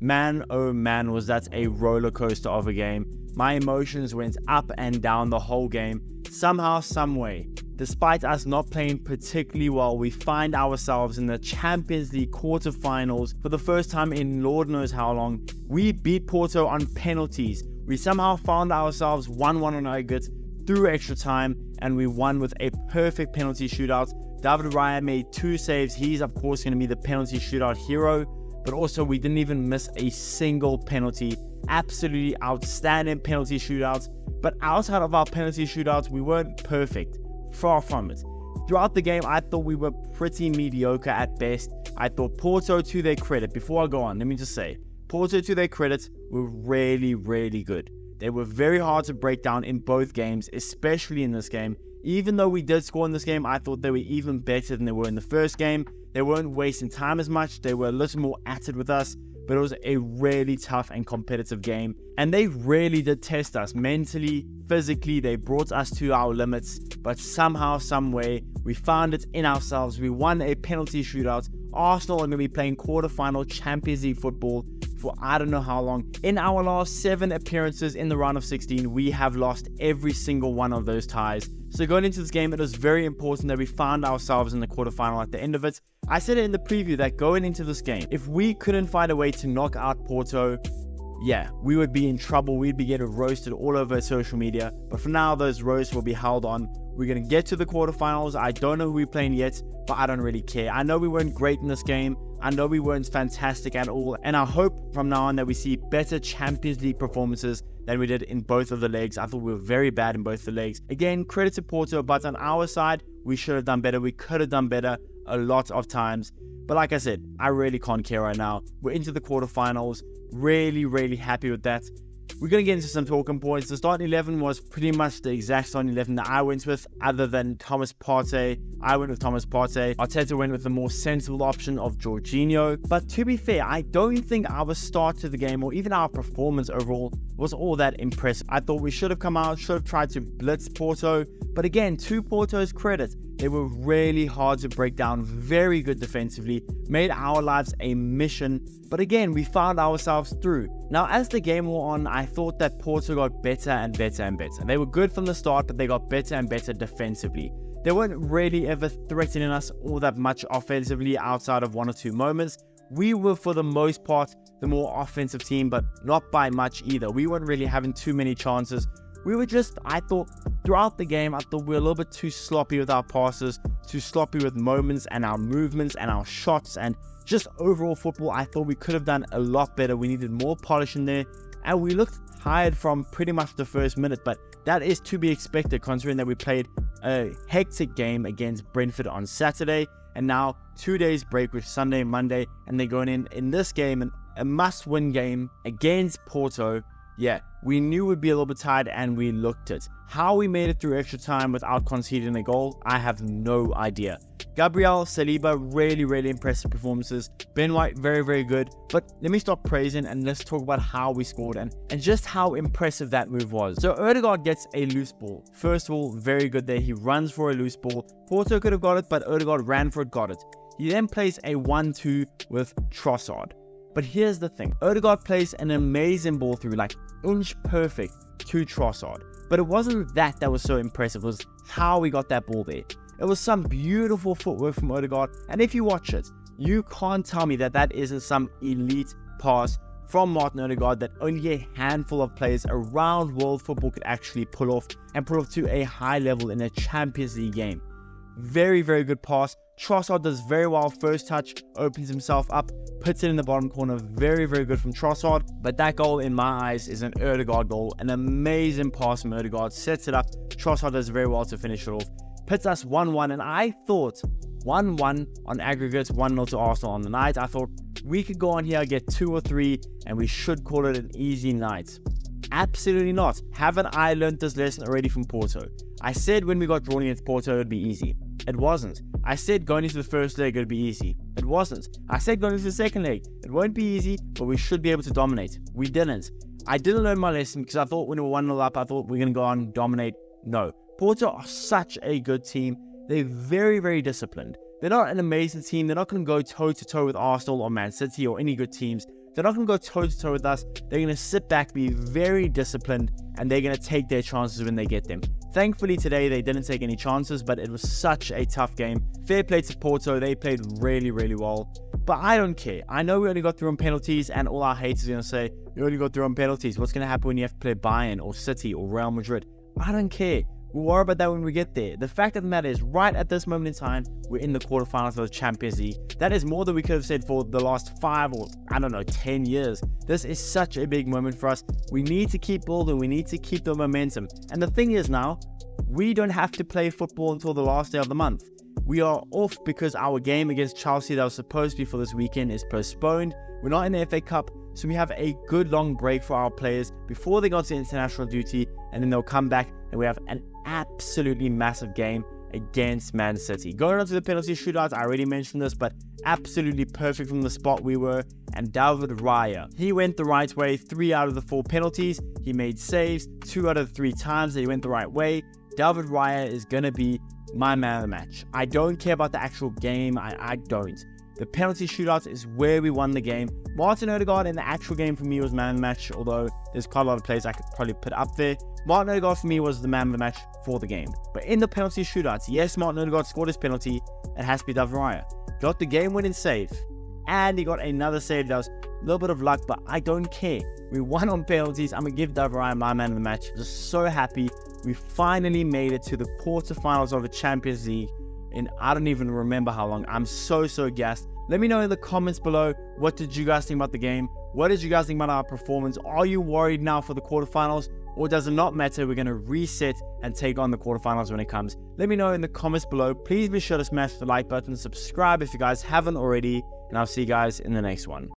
Man, oh man, was that a roller coaster of a game. My emotions went up and down the whole game. Somehow, someway, despite us not playing particularly well, we find ourselves in the Champions League quarterfinals for the first time in Lord knows how long. We beat Porto on penalties. We somehow found ourselves 1-1 on aggregate through extra time, and we won with a perfect penalty shootout. David Raya made 2 saves. He's of course going to be the penalty shootout hero, but also we didn't even miss a single penalty. Absolutely outstanding penalty shootouts. But outside of our penalty shootouts, we weren't perfect. Far from it. Throughout the game, I thought we were pretty mediocre at best. I thought Porto, to their credit, before I go on, let me just say, Porto, to their credit, were really, really good. They were very hard to break down in both games, especially in this game. Even though we did score in this game, I thought they were even better than they were in the first game. They weren't wasting time as much. They were a little more at it with us. But it was a really tough and competitive game. And they really did test us mentally, physically. They brought us to our limits. But somehow, someway, we found it in ourselves. We won a penalty shootout. Arsenal are going to be playing quarterfinal Champions League football for I don't know how long. In our last 7 appearances in the round of 16, we have lost every single one of those ties. So going into this game, it was very important that we found ourselves in the quarterfinal at the end of it. I said it in the preview that going into this game, if we couldn't find a way to knock out Porto, yeah, we would be in trouble. We'd be getting roasted all over social media. But for now, those roasts will be held on. We're going to get to the quarterfinals. I don't know who we're playing yet, but I don't really care. I know we weren't great in this game. I know we weren't fantastic at all. And I hope from now on that we see better Champions League performances than we did in both of the legs. I thought we were very bad in both the legs. Again, credit to Porto, but on our side, we should have done better. We could have done better a lot of times. But like I said, I really can't care right now. We're into the quarterfinals. Really, really happy with that. We're going to get into some talking points. The starting 11 was pretty much the exact starting 11 that I went with, other than Thomas Partey. I went with Thomas Partey. Arteta went with the more sensible option of Jorginho. But to be fair, I don't think our start to the game, or even our performance overall, was all that impressive. I thought we should have come out, should have tried to blitz Porto. But again, to Porto's credit, they were really hard to break down, very good defensively, made our lives a mission. But again, we found ourselves through. Now, as the game wore on, I thought that Porto got better and better and better. They were good from the start, but they got better and better defensively. They weren't really ever threatening us all that much offensively outside of 1 or 2 moments. We were, for the most part, the more offensive team, but not by much either. We weren't really having too many chances. We were just, I thought, throughout the game, I thought we were a little bit too sloppy with our passes, too sloppy with moments and our movements and our shots, and just overall football. I thought we could have done a lot better. We needed more polish in there, and we looked tired from pretty much the first minute, but that is to be expected considering that we played a hectic game against Brentford on Saturday, and now 2 days break with Sunday and Monday, and they're going in this game, a must-win game against Porto. Yeah, we knew we'd be a little bit tired, and we looked it. How we made it through extra time without conceding a goal, I have no idea. Gabriel, Saliba, really, really impressive performances. Ben White, very, very good. But let me stop praising and let's talk about how we scored and just how impressive that move was. So Odegaard gets a loose ball. First of all, very good there. He runs for a loose ball. Porto could have got it, but Odegaard ran for it, got it. He then plays a 1-2 with Trossard. But here's the thing. Odegaard plays an amazing ball through, like inch perfect to Trossard. But it wasn't that was so impressive. It was how we got that ball there. It was some beautiful footwork from Odegaard. And if you watch it, you can't tell me that isn't some elite pass from Martin Odegaard that only a handful of players around world football could actually pull off and pull off to a high level in a Champions League game. Very, very good pass. Trossard does very well. First touch, opens himself up, puts it in the bottom corner. Very, very good from Trossard. But that goal, in my eyes, is an Odegaard goal. An amazing pass from Odegaard. Sets it up. Trossard does very well to finish it off. Puts us 1-1. And I thought 1-1 on aggregate, 1-0 to Arsenal on the night. I thought we could go on here, get 2 or 3, and we should call it an easy night. Absolutely not. Haven't I learned this lesson already from Porto? I said when we got drawn against Porto it would be easy. It wasn't. I said going into the first leg it would be easy. It wasn't. I said going into the second leg it won't be easy, but we should be able to dominate. We didn't. I didn't learn my lesson because I thought when we were 1-0 up, I thought we were going to go on and dominate. No. Porto are such a good team. They're very, very disciplined. They're not an amazing team. They're not going to go toe-to-toe with Arsenal or Man City or any good teams. They're not going to go toe-to-toe with us. They're going to sit back, be very disciplined, and they're going to take their chances when they get them. Thankfully today they didn't take any chances, but it was such a tough game. Fair play to Porto, they played really, really well. But I don't care. I know we only got through on penalties, and all our haters are going to say, you only got through on penalties. What's going to happen when you have to play Bayern or City or Real Madrid? I don't care. We'll worry about that when we get there. The fact of the matter is, right at this moment in time, we're in the quarterfinals of the Champions League. That is more than we could have said for the last 5 or, 10 years. This is such a big moment for us. We need to keep building. We need to keep the momentum. And the thing is now, we don't have to play football until the last day of the month. We are off because our game against Chelsea that was supposed to be for this weekend is postponed. We're not in the FA Cup, so we have a good long break for our players before they go to international duty, and then they'll come back and we have an absolutely massive game against Man City. Going on to the penalty shootouts, I already mentioned this, but absolutely perfect from the spot we were. And David Raya, he went the right way 3 out of the 4 penalties. He made saves 2 out of the 3 times that he went the right way. David Raya is going to be my man of the match. I don't care about the actual game. I don't. The penalty shootouts is where we won the game. Martin Odegaard in the actual game for me was man of the match, although there's quite a lot of players I could probably put up there. Martin Odegaard for me was the man of the match for the game. But in the penalty shootouts, yes, Martin Odegaard scored his penalty. It has to be David Raya. Got the game-winning save, and he got another save that was a little bit of luck, but I don't care. We won on penalties. I'm going to give David Raya my man of the match. Just so happy we finally made it to the quarterfinals of the Champions League in I don't even remember how long. I'm so gassed. Let me know in the comments below, what did you guys think about the game? What did you guys think about our performance? Are you worried now for the quarterfinals, or does it not matter? We're going to reset and take on the quarterfinals when it comes. Let me know in the comments below. Please be sure to smash the like button, subscribe if you guys haven't already, and I'll see you guys in the next one.